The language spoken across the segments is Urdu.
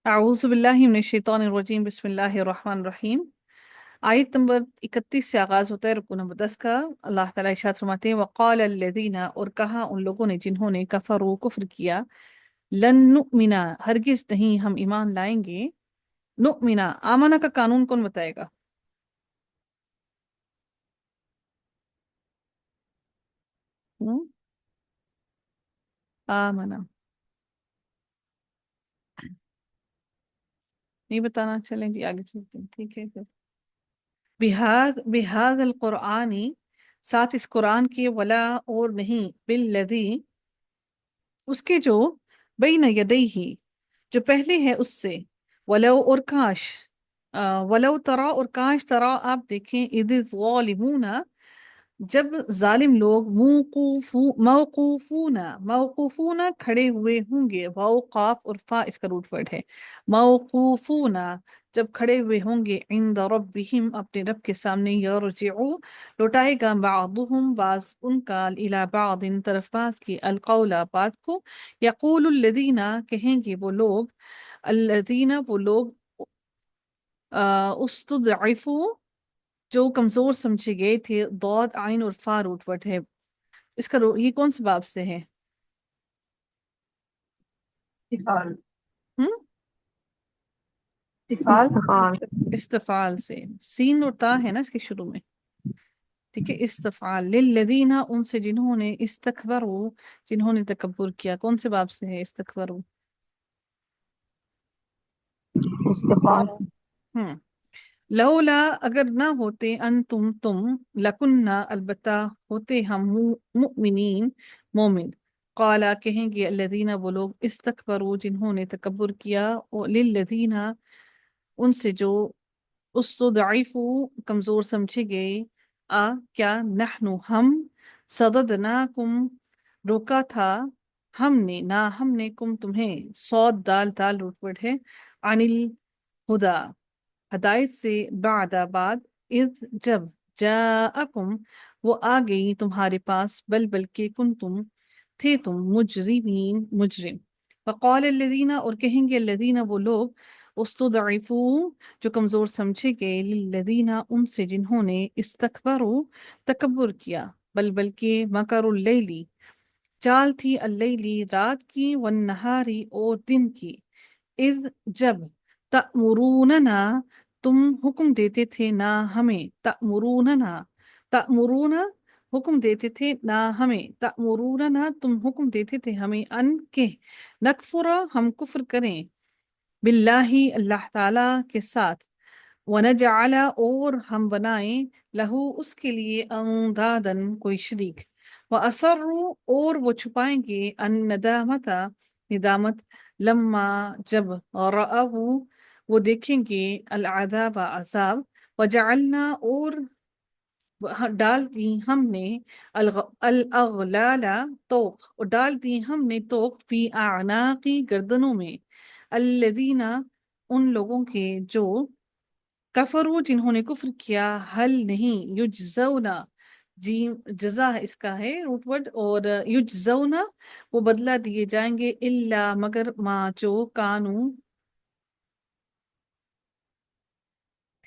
اعوذ باللہ من الشیطان الرجیم، بسم اللہ الرحمن الرحیم۔ آیت نمبر 31 سے آغاز ہوتا ہے، رکو نمبر 10 کا۔ اللہ تعالیٰ ارشاد فرماتے ہیں وقال الذین، اور کہا ان لوگوں نے جنہوں نے کفروا کفر کیا، لن نؤمنا ہرگز نہیں ہم ایمان لائیں گے۔ نؤمنا، آمنہ کا قانون کون بتائے گا؟ ہم؟ آمنہ نہیں بتانا، چلیں جی آگے چلتے ہیں، ٹھیک ہے پھر۔ بہذا القرآنی، ساتھ اس قرآن کے، ولا اور نہیں، بالذی اس کے جو بین یدیہ جو پہلے ہے اس سے، ولو اور کاش، ولو ترا اور کاش، ترا آپ دیکھیں، اذ الظالمون جب ظالم لوگ، موقوفون کھڑے ہوئے ہوں گے، واو قاف اور فا اس کا روٹ ورڈ ہے، موقوفون جب کھڑے ہوئے ہوں گے، عند ربہم اپنے رب کے سامنے، یرجعو لوٹائے گا، بعضهم بعض ان کا، الی بعض طرف بعض کی، القول بات کو، یقول الذین کہیں گے وہ لوگ، الذین وہ لوگ، استضعفوا جو کمزور سمجھے گئے تھے، ضاد عین اور فا روٹ ورڈ ہے، اس کا یہ کون سے باب سے ہے؟ استفال ہم؟ استفال استفال استفعال سے، سین اور تا ہے نا اس کے شروع میں، ٹھیک ہے۔ استفعال للذین ان سے جنہوں نے، استکبروا جنہوں نے تکبر کیا، کون سے باب سے ہے استکبروا؟ استفال ہم لولا اگر نہ ہوتے، انتم تم، لکنہ البتہ ہوتے ہم، مؤمنین مومن، قالا کہیں گے، الذین وہ لوگ، استکبروا جنہوں نے تکبر کیا، للذین ان سے جو، استضعفوا کمزور سمجھے گئے، کیا، نحنو ہم، صددناکم روکا تھا ہم نے، نہ ہم نے، کم تمہیں، صاد دال دال روٹ ورڈ ہے، عن الہدا ہدایت سے، بعد بعد، اذ جب، جاءکم وہ آ گئی تمہارے پاس، بلکہ کن تم تھے تم، مجرمین مجرم، وقال الذین اور کہیں گے، الذین وہ لوگ، استضعفوا جو کمزور سمجھے گئے، للذین ان سے جنہوں نے، استکبروا تکبر کیا، بلکہ مکر اللیلی چال تھی، اللیلی رات کی، والنہاری اور دن کی، اذ جب، تأمروننا تم حکم دیتے تھے نہ ہمیں، تأمروننا تأمرون حکم دیتے تھے نہ ہمیں، تأمروننا تم حکم دیتے تھے ہمیں، ان کہ نکفر ہم کفر کریں، باللہ اللہ تعالی کے ساتھ، ونجعل اور ہم بنائیں، لہو اس کے لیے، اندادن کوئی شریک، واسروا اور وہ چھپائیں گے، الندامت ندامت، لما جب، رأوا وہ دیکھیں گے، العذاب عذاب، وجعلنا اور ڈال دی ہم نے، الاغلال توق اور ڈال دی ہم نے توق، فی اعناقی گردنوں میں، الذین ان لوگوں کے جو، کفروا جنہوں نے کفر کیا، حل نہیں، یجزونا جی جزا اس کا ہے روٹ ورڈ، اور یجزونا وہ بدلہ دیے جائیں گے، الا مگر، ما جو، کانو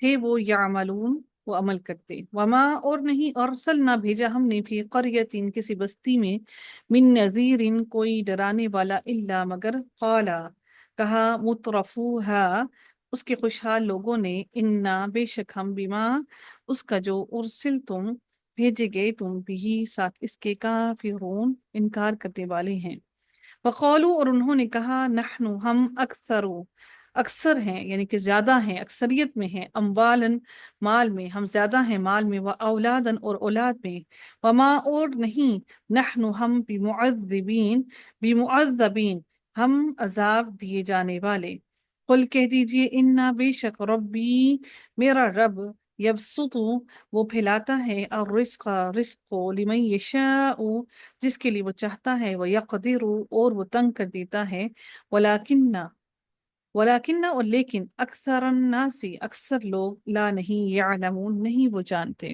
تھے وہ، یعملون وہ عمل کرتے، وما اور نہیں، ارسلنا بھیجا ہم نے، فی قریۃ کسی بستی میں، من نذیر کوئی ڈرانے والا، الا مگر، قالا کہا، مترفوہا اس کے خوشحال لوگوں نے، انا بے شک ہم، بما اس کا جو، ارسل تم بھیجے گئے تم، بھی ساتھ اس کے، کافرون انکار کرنے والے ہیں، وقالو اور انہوں نے کہا، نحنو ہم، اکثر ہیں یعنی کہ زیادہ ہیں، اکثریت میں ہیں، اموالن مال میں ہم زیادہ ہیں، مال میں، و اولادن اور اولاد میں، وما اور نہیں، نحنو ہم، بمعذبین ہم عذاب دیے جانے والے، قل کہہ دیجئے، انا بے شک، ربی میرا رب، یبسط وہ پھیلاتا ہے، الرزق رزق کو، لمن یشاء جس کے لیے وہ چاہتا ہے، وہ یقدر اور وہ تنگ کر دیتا ہے، ولیکن اور لیکن، اکثر الناس اکثر لوگ، لا نہیں، یعلمون نہیں وہ جانتے۔